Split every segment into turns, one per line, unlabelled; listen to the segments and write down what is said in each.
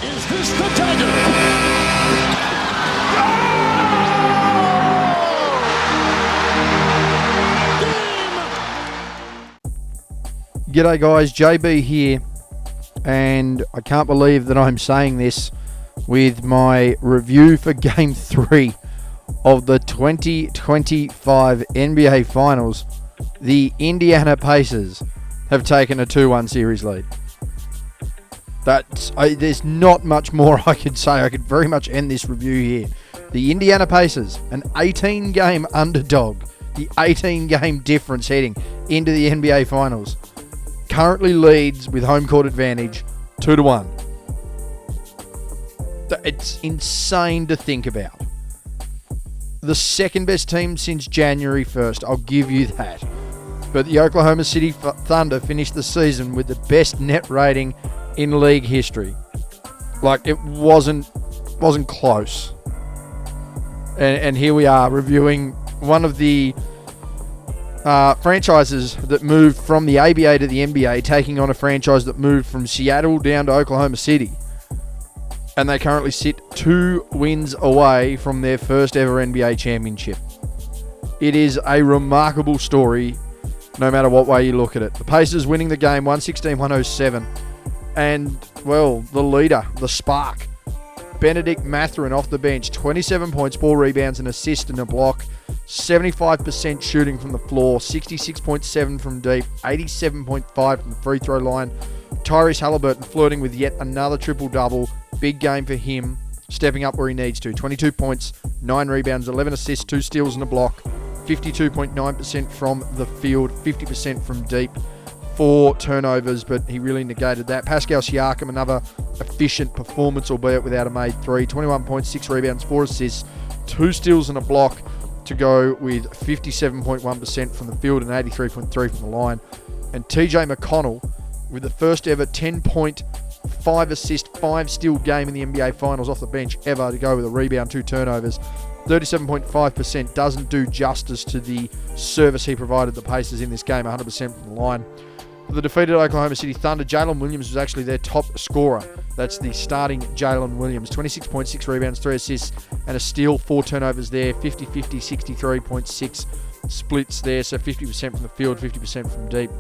Is this the dagger?
G'day guys, JB here, and I can't believe that I'm saying this with my review for Game 3 of the 2025 NBA Finals. The Indiana Pacers have taken a 2-1 series lead. There's not much more I could say. I could very much end this review here. The Indiana Pacers, an 18-game underdog, the 18-game difference heading into the NBA Finals, currently leads with home court advantage 2-1. It's insane to think about. The second best team since January 1st, I'll give you that. But the Oklahoma City Thunder finished the season with the best net rating in league history. Like, it wasn't close. And here we are reviewing one of the franchises that moved from the ABA to the NBA, taking on a franchise that moved from Seattle down to Oklahoma City. And they currently sit 2 wins away from their first ever NBA championship. It is a remarkable story, no matter what way you look at it. The Pacers winning the game 116-107. And, well, the leader, the spark, Benedict Mathurin off the bench, 27 points, 4 rebounds, an assist and a block. 75% shooting from the floor, 66.7 from deep, 87.5 from the free throw line. Tyrese Halliburton flirting with yet another triple-double. Big game for him, stepping up where he needs to. 22 points, 9 rebounds, 11 assists, 2 steals and a block. 52.9% from the field, 50% from deep. 4 turnovers, but he really negated that. Pascal Siakam, another efficient performance, albeit without a made 3. 21 points, 6 rebounds, 4 assists, 2 steals and a block, to go with 57.1% from the field and 83.3% from the line. And TJ McConnell with the first ever 10-point, 5 assist, 5 steal game in the NBA Finals off the bench ever, to go with a rebound, 2 turnovers. 37.5% doesn't do justice to the service he provided the Pacers in this game, 100% from the line. For the defeated Oklahoma City Thunder, Jalen Williams was actually their top scorer. That's the starting Jalen Williams. 26.6 rebounds, 3 assists, and a steal, 4 turnovers there. 50-50, 63.6 splits there. So 50% from the field, 50% from deep.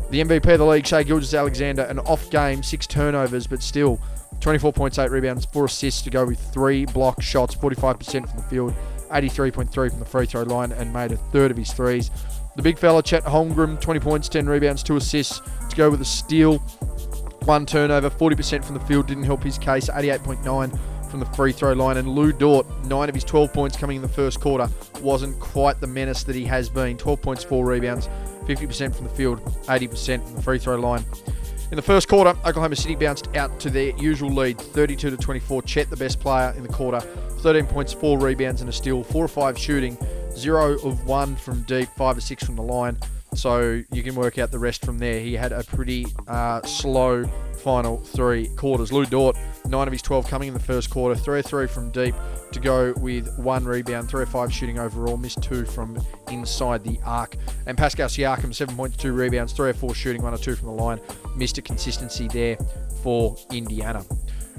The MVP of the league, Gilgeous-Alexander, an off game, 6 turnovers, but still 24 points, 8 rebounds, 4 assists, to go with 3 block shots, 45% from the field, 83.3 from the free throw line, and made a third of his threes. The big fella, Chet Holmgren, 20 points, 10 rebounds, 2 assists, to go with a steal, 1 turnover, 40% from the field, didn't help his case, 88.9 from the free throw line. And Lou Dort, 9 of his 12 points coming in the first quarter, wasn't quite the menace that he has been. 12 points, 4 rebounds, 50% from the field, 80% from the free throw line. In the first quarter, Oklahoma City bounced out to their usual lead, 32-24. Chet, the best player in the quarter, 13 points, 4 rebounds, and a steal, 4 of 5 shooting, 0 of 1 from deep, 5 of 6 from the line. So you can work out the rest from there. He had a pretty slow final 3 quarters. Lou Dort, 9 of his 12 coming in the first quarter, 3 of 3 from deep, to go with 1 rebound, 3 of 5 shooting overall, missed 2 from inside the arc. And Pascal Siakam, 7 points, 2 rebounds, 3 of 4 shooting, 1 of 2 from the line, missed a consistency there for Indiana.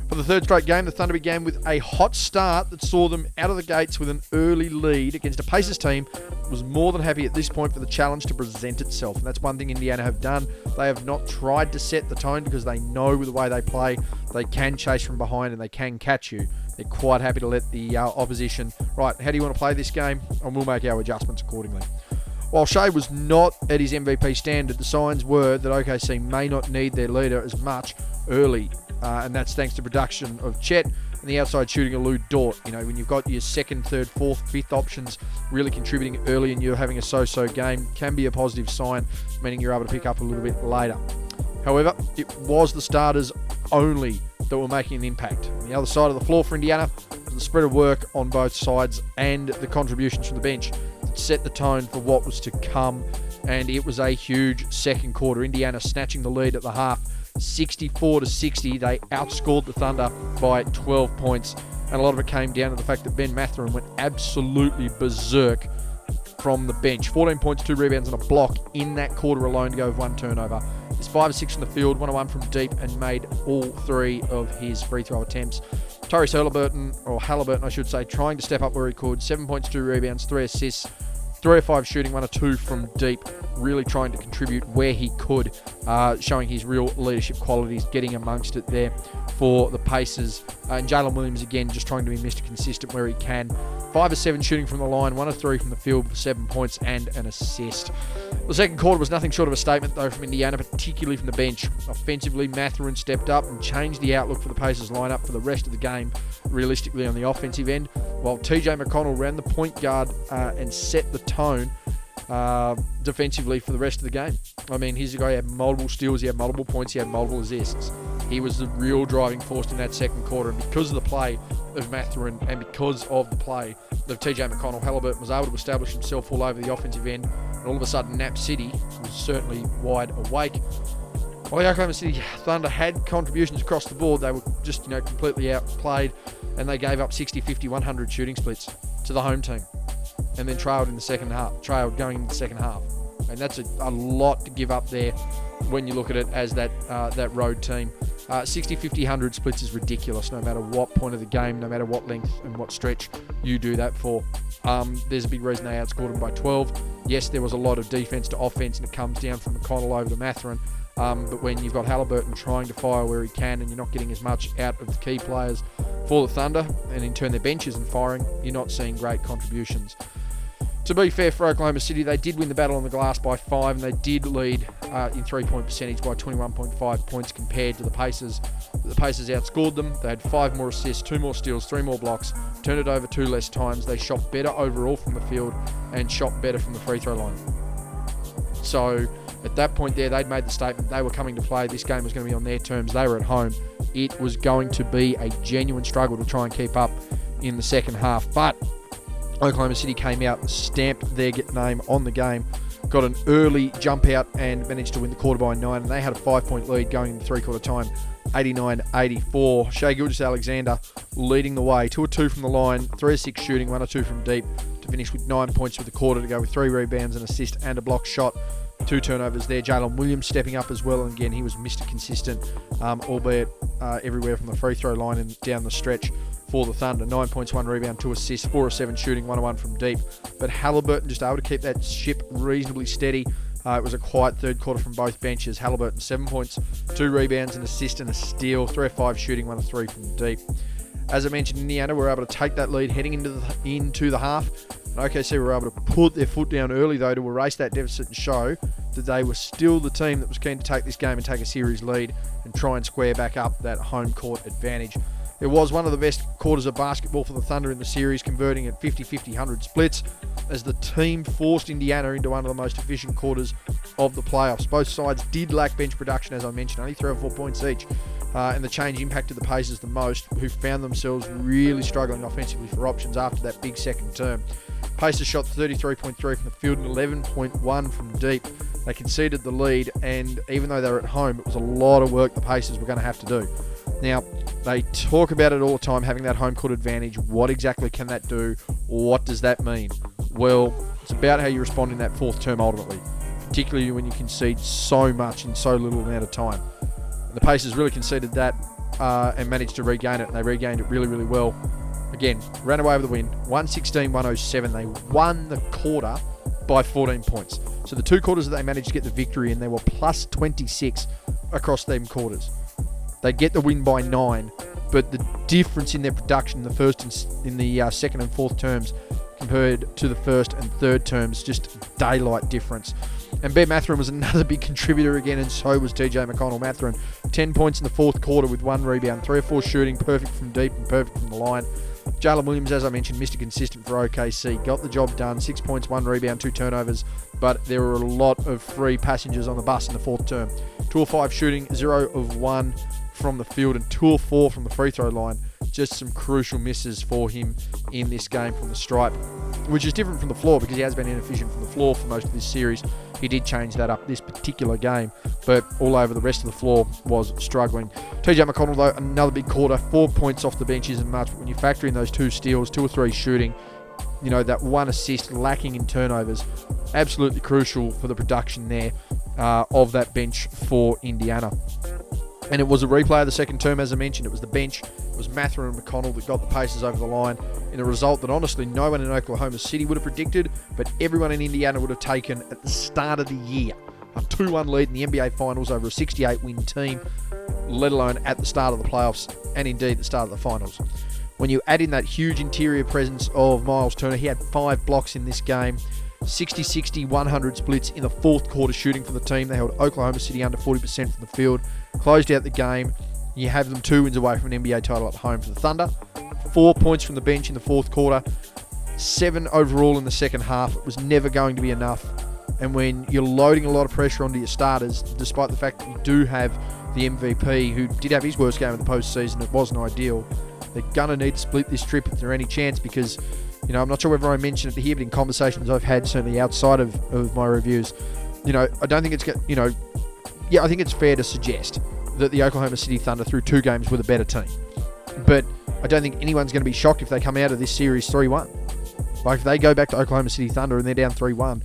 For the third straight game, the Thunder began with a hot start that saw them out of the gates with an early lead against a Pacers team that was more than happy at this point for the challenge to present itself. And that's one thing Indiana have done. They have not tried to set the tone, because they know with the way they play, they can chase from behind and they can catch you. They're quite happy to let the opposition, right, how do you want to play this game? And we'll make our adjustments accordingly. While Shea was not at his MVP standard, the signs were that OKC may not need their leader as much early. And that's thanks to production of Chet and the outside shooting of Lou Dort. You know, when you've got your second, third, fourth, fifth options really contributing early and you're having a so-so game, can be a positive sign, meaning you're able to pick up a little bit later. However, it was the starters only that were making an impact. On the other side of the floor for Indiana was the spread of work on both sides and the contributions from the bench that set the tone for what was to come. And it was a huge second quarter. Indiana snatching the lead at the half, 64-60. They outscored the Thunder by 12 points, and a lot of it came down to the fact that Ben Mathurin went absolutely berserk from the bench. 14 points, 2 rebounds, and a block in that quarter alone, to go with 1 turnover. He's 5 of 6 from the field, 1 of 1 from deep, and made all 3 of his free throw attempts. Tyrese Halliburton, I should say, trying to step up where he could. 7 points, 2 rebounds, 3 assists, 3 of 5 shooting, 1 of 2 from deep. Really trying to contribute where he could, showing his real leadership qualities, getting amongst it there for the Pacers. And Jalen Williams, again, just trying to be Mr. Consistent where he can. 5 of 7 shooting from the line, 1 of 3 from the field for 7 points and an assist. The second quarter was nothing short of a statement, though, from Indiana, particularly from the bench. Offensively, Mathurin stepped up and changed the outlook for the Pacers lineup for the rest of the game, realistically on the offensive end, while TJ McConnell ran the point guard and set the tone defensively for the rest of the game. I mean, he's a guy who had multiple steals, he had multiple points, he had multiple assists. He was the real driving force in that second quarter, and because of the play of Mathurin and because of the play of TJ McConnell, Halliburton was able to establish himself all over the offensive end, and all of a sudden Nap City was certainly wide awake. While the Oklahoma City Thunder had contributions across the board, they were just completely outplayed, and they gave up 60, 50, 100 shooting splits to the home team, and then trailed going into the second half. And that's a lot to give up there when you look at it as that road team. 60, 50, 100 splits is ridiculous no matter what point of the game, no matter what length and what stretch you do that for. There's a big reason they outscored them by 12. Yes, there was a lot of defense to offense, and it comes down from McConnell over to Mathurin. But when you've got Halliburton trying to fire where he can and you're not getting as much out of the key players for the Thunder, and in turn their bench isn't firing, you're not seeing great contributions. To be fair for Oklahoma City, they did win the battle on the glass by 5, and they did lead in three-point percentage by 21.5 points compared to the Pacers. The Pacers outscored them. They had 5 more assists, 2 more steals, 3 more blocks, turned it over 2 less times. They shot better overall from the field and shot better from the free throw line. So at that point there, they'd made the statement they were coming to play. This game was going to be on their terms. They were at home. It was going to be a genuine struggle to try and keep up in the second half. But Oklahoma City came out and stamped their name on the game, got an early jump out and managed to win the quarter by 9, and they had a 5-point lead going into three-quarter time, 89-84. Shai Gilgeous-Alexander leading the way, 2 of 2 from the line, 3 of 6 shooting, 1 of 2 from deep, to finish with 9 points for the quarter, to go with 3 rebounds, an assist and a block shot. 2 turnovers there. Jalen Williams stepping up as well, and again he was Mr. Consistent, albeit everywhere from the free throw line and down the stretch for the Thunder. 9 points, 1 rebound, 2 assists, 4 of 7 shooting, 1 of 1 from deep. But Halliburton just able to keep that ship reasonably steady. It was a quiet third quarter from both benches. Halliburton 7 points, 2 rebounds, an assist and a steal, 3 of 5 shooting, 1 of 3 from deep. As I mentioned, Indiana were able to take that lead heading into the half. And OKC were able to put their foot down early, though, to erase that deficit and show that they were still the team that was keen to take this game and take a series lead and try and square back up that home court advantage. It was one of the best quarters of basketball for the Thunder in the series, converting at 50-50, 100 splits, as the team forced Indiana into one of the most efficient quarters of the playoffs. Both sides did lack bench production, as I mentioned, only 3 or 4 points each. And the change impacted the Pacers the most, who found themselves really struggling offensively for options after that big second term. Pacers shot 33.3 from the field and 11.1 from deep. They conceded the lead, and even though they were at home, it was a lot of work the Pacers were going to have to do. Now, they talk about it all the time, having that home court advantage. What exactly can that do? What does that mean? Well, it's about how you respond in that fourth term ultimately, particularly when you concede so much in so little amount of time. The Pacers really conceded that and managed to regain it, and they regained it really, really well. Again, ran away with the win, 116-107. They won the quarter by 14 points. So the 2 quarters that they managed to get the victory in, they were plus 26 across them quarters. They get the win by 9, but the difference in their production in the second and fourth terms compared to the first and third terms, just daylight difference. And Ben Mathurin was another big contributor again, and so was TJ McConnell. Mathurin, 10 points in the fourth quarter with 1 rebound, 3 or 4 shooting, perfect from deep and perfect from the line. Jalen Williams, as I mentioned, Mr. Consistent for OKC, got the job done, 6 points, 1 rebound, 2 turnovers, but there were a lot of free passengers on the bus in the fourth term. 2 of 5 shooting, 0 of 1 from the field, and 2 of 4 from the free throw line. Just some crucial misses for him in this game from the stripe, which is different from the floor because he has been inefficient from the floor for most of this series. He did change that up this particular game, but all over the rest of the floor was struggling. TJ McConnell, though, another big quarter, 4 points off the bench isn't much, but when you factor in those 2 steals, 2 or 3 shooting, that 1 assist lacking in turnovers, absolutely crucial for the production there. of that bench for Indiana. And it was a replay of the second term, as I mentioned. It was the bench. It was Mathurin and McConnell that got the Pacers over the line in a result that honestly no one in Oklahoma City would have predicted, but everyone in Indiana would have taken at the start of the year. A 2-1 lead in the NBA Finals over a 68-win team, let alone at the start of the playoffs and indeed the start of the finals. When you add in that huge interior presence of Miles Turner, he had 5 blocks in this game, 60-60, 100 splits in the fourth quarter shooting for the team. They held Oklahoma City under 40% from the field, closed out the game. You have them 2 wins away from an NBA title at home for the Thunder. 4 points from the bench in the fourth quarter, 7 overall in the second half. It was never going to be enough. And when you're loading a lot of pressure onto your starters, despite the fact that you do have the MVP, who did have his worst game of the postseason, it wasn't ideal, they're going to need to split this trip if there's any chance, because, you know, I'm not sure whether I mentioned it here, but in conversations I've had, certainly outside of my reviews, you know, I don't think it's, you know, I think it's fair to suggest that the Oklahoma City Thunder through 2 games were the better team. But I don't think anyone's going to be shocked if they come out of this series 3-1. Like, if they go back to Oklahoma City Thunder and they're down 3-1,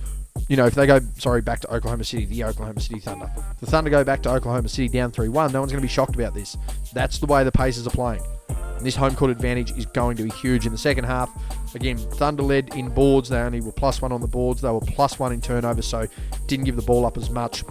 you know, if they go, back to Oklahoma City, the Oklahoma City Thunder. The Thunder go back to Oklahoma City down 3-1, no one's going to be shocked about this. That's the way the Pacers are playing. And this home court advantage is going to be huge in the second half. Again, Thunder led in boards. They only were +1 on the boards. They were +1 in turnovers, so didn't give the ball up as much.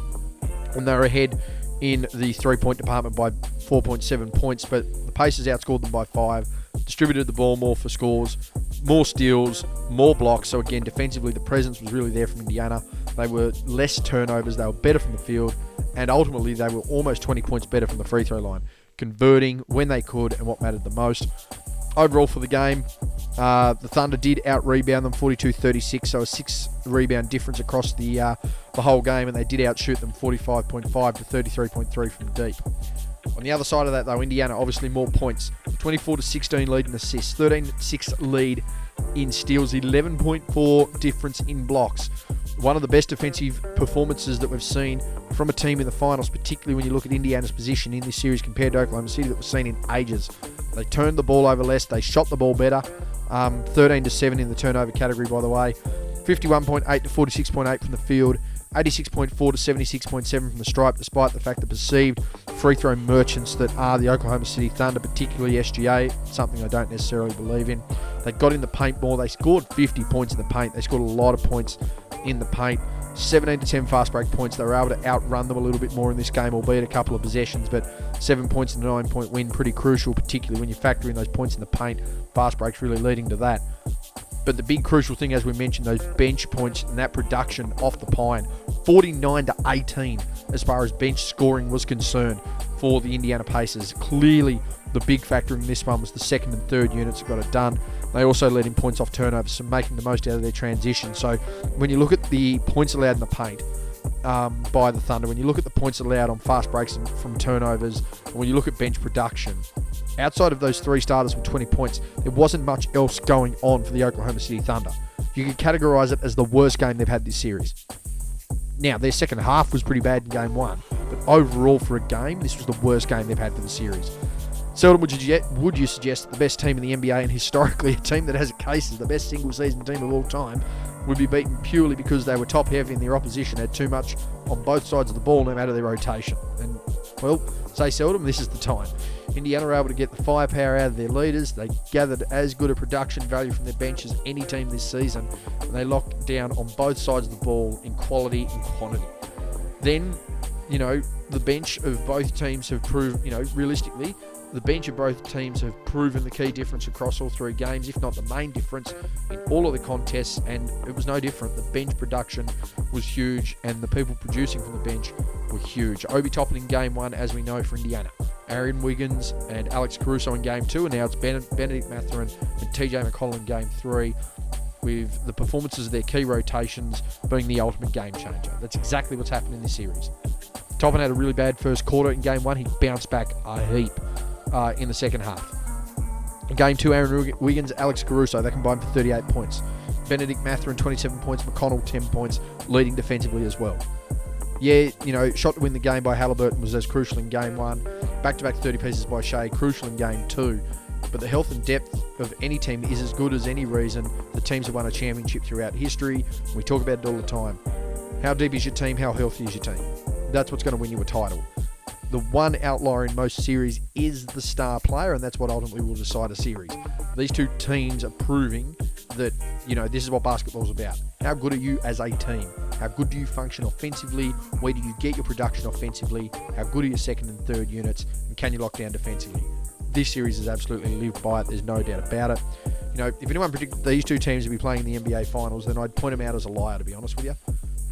And they were ahead in the 3-point department by 4.7 points, but the Pacers outscored them by 5, distributed the ball more for scores, more steals, more blocks. So again, defensively, the presence was really there from Indiana. They were less turnovers. They were better from the field, and ultimately they were almost 20 points better from the free throw line, converting when they could and what mattered the most. Overall for the game, the Thunder did out-rebound them 42-36, so a 6-rebound difference across the whole game, and they did outshoot them 45.5 to 33.3 from deep. On the other side of that, though, Indiana obviously more points. 24-16 lead in assists, 13-6 lead in steals, 11.4 difference in blocks. One of the best defensive performances that we've seen from a team in the finals, particularly when you look at Indiana's position in this series compared to Oklahoma City, that we've seen in ages. They turned the ball over less, they shot the ball better. 13-7 in the turnover category, by the way. 51.8 to 46.8 from the field. 86.4 to 76.7 from the stripe, despite the fact that perceived free throw merchants that are the Oklahoma City Thunder, particularly SGA, something I don't necessarily believe in. They got in the paint more. They scored 50 points in the paint. They scored a lot of points in the paint. 17 to 10 fast break points. They were able to outrun them a little bit more in this game, albeit a couple of possessions, but 7 points in a 9-point win, pretty crucial, particularly when you factor in those points in the paint. Fast breaks really leading to that. But the big crucial thing, as we mentioned, those bench points and that production off the pine, 49 to 18 as far as bench scoring was concerned for the Indiana Pacers. Clearly, the big factor in this one was the second and third units that got it done. They also led in points off turnovers, so making the most out of their transition. So when you look at the points allowed in the paint by the Thunder, when you look at the points allowed on fast breaks and from turnovers, and when you look at bench production, outside of those 3 starters with 20 points, there wasn't much else going on for the Oklahoma City Thunder. You could categorize it as the worst game they've had this series. Now, their second half was pretty bad in game 1, but overall for a game, this was the worst game they've had for the series. Seldom would you suggest that the best team in the NBA, and historically a team that has a case as the best single-season team of all time, would be beaten purely because they were top-heavy and their opposition had too much on both sides of the ball no matter their rotation. And, well, say seldom, this is the time. Indiana were able to get the firepower out of their leaders. They gathered as good a production value from their bench as any team this season, and they locked down on both sides of the ball in quality and quantity. Then, you know, the bench of both teams have proved, you know, realistically, the bench of both teams have proven the key difference across all 3 games, if not the main difference in all of the contests, and it was no different. The bench production was huge, and the people producing from the bench were huge. Obi Toppin in game 1, as we know, for Indiana. Aaron Wiggins and Alex Caruso in game 2, and now it's Benedict Mathurin and TJ McConnell in game 3, with the performances of their key rotations being the ultimate game changer. That's exactly what's happened in this series. Toppin had a really bad first quarter in game 1. He bounced back a heap in the second half. In game 2, Aaron Wiggins, Alex Caruso, they combined for 38 points. Benedict Mathurin, 27 points. McConnell, 10 points, leading defensively as well. Yeah, you know, shot to win the game by Halliburton was as crucial in game 1. Back-to-back 30 pieces by Shea, crucial in game 2. But the health and depth of any team is as good as any reason the teams have won a championship throughout history. We talk about it all the time. How deep is your team? How healthy is your team? That's what's going to win you a title. The one outlier in most series is the star player, and that's what ultimately will decide a series. These two teams are proving that, this is what basketball's about. How good are you as a team? How good do you function offensively? Where do you get your production offensively? How good are your second and third units? And can you lock down defensively? This series has absolutely lived by it. There's no doubt about it. If anyone predicted these two teams would be playing in the NBA Finals, then I'd point them out as a liar, to be honest with you.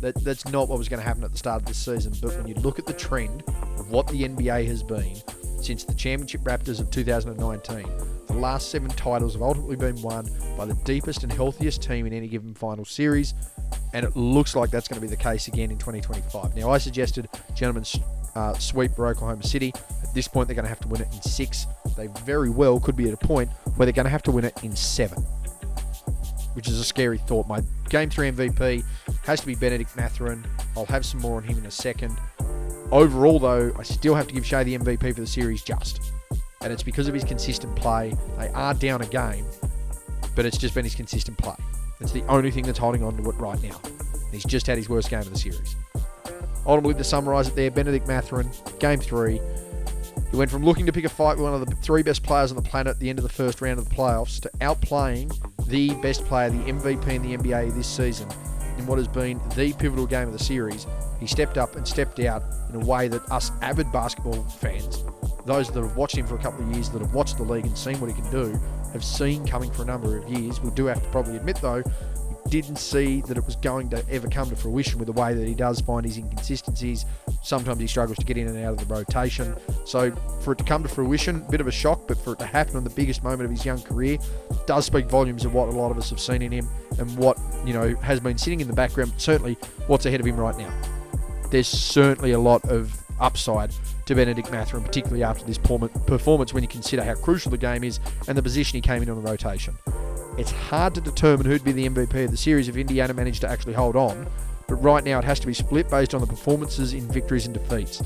That's not what was going to happen at the start of this season. But when you look at the trend of what the NBA has been since the championship Raptors of 2019, the last 7 titles have ultimately been won by the deepest and healthiest team in any given final series, and it looks like that's going to be the case again in 2025. Now, I suggested gentlemen's sweep for Oklahoma City. At this point, they're going to have to win it in 6. They very well could be at a point where they're going to have to win it in 7, which is a scary thought. My Game 3 MVP has to be Benedict Mathurin. I'll have some more on him in a second. Overall, though, I still have to give Shea the MVP for the series just. And it's because of his consistent play. They are down a game, but it's just been his consistent play. It's the only thing that's holding on to it right now. He's just had his worst game of the series. Ultimately, to summarise it there, Benedict Mathurin, Game 3. He went from looking to pick a fight with one of the 3 best players on the planet at the end of the first round of the playoffs to outplaying the best player, the MVP in the NBA this season, in what has been the pivotal game of the series. He stepped up and stepped out in a way that us avid basketball fans, those that have watched him for a couple of years, that have watched the league and seen what he can do, have seen coming for a number of years. We do have to probably admit, though, we didn't see that it was going to ever come to fruition with the way that he does find his inconsistencies. Sometimes he struggles to get in and out of the rotation. So for it to come to fruition, a bit of a shock, but for it to happen on the biggest moment of his young career does speak volumes of what a lot of us have seen in him and what, has been sitting in the background, but certainly what's ahead of him right now. There's certainly a lot of upside to Benedict Mathurin, particularly after this performance when you consider how crucial the game is and the position he came in on the rotation. It's hard to determine who'd be the MVP of the series if Indiana managed to actually hold on, but right now it has to be split based on the performances in victories and defeats.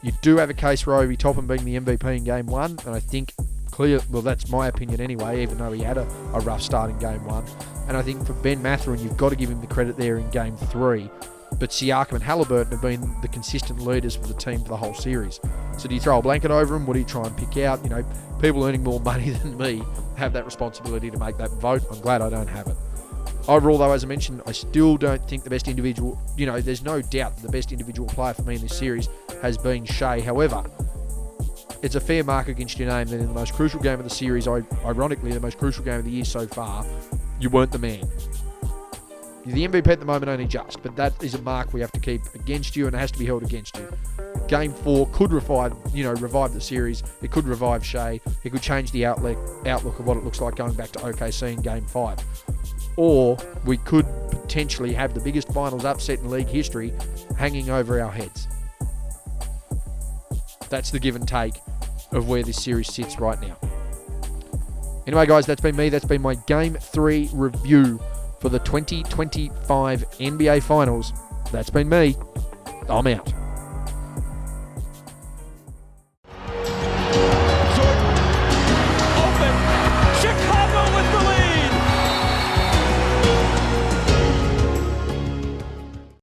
You do have a case for Obi Toppin being the MVP in Game 1, and I think that's my opinion anyway, even though he had a rough start in Game 1. And I think for Ben Mathurin, you've got to give him the credit there in Game 3. But Siakam and Halliburton have been the consistent leaders for the team for the whole series. So do you throw a blanket over them? What do you try and pick out? People earning more money than me have that responsibility to make that vote. I'm glad I don't have it. Overall, though, as I mentioned, I still don't think the best individual, there's no doubt that the best individual player for me in this series has been Shea. However, it's a fair mark against your name that in the most crucial game of the series, ironically the most crucial game of the year so far, you weren't the man. You're the MVP at the moment, only just, but that is a mark we have to keep against you, and it has to be held against you. Game 4 could revive the series. It could revive Shea. It could change the outlook of what it looks like going back to OKC in Game 5. Or we could potentially have the biggest finals upset in league history hanging over our heads. That's the give and take of where this series sits right now. Anyway, guys, that's been me. That's been my Game 3 review for the 2025 NBA Finals. That's been me. I'm out.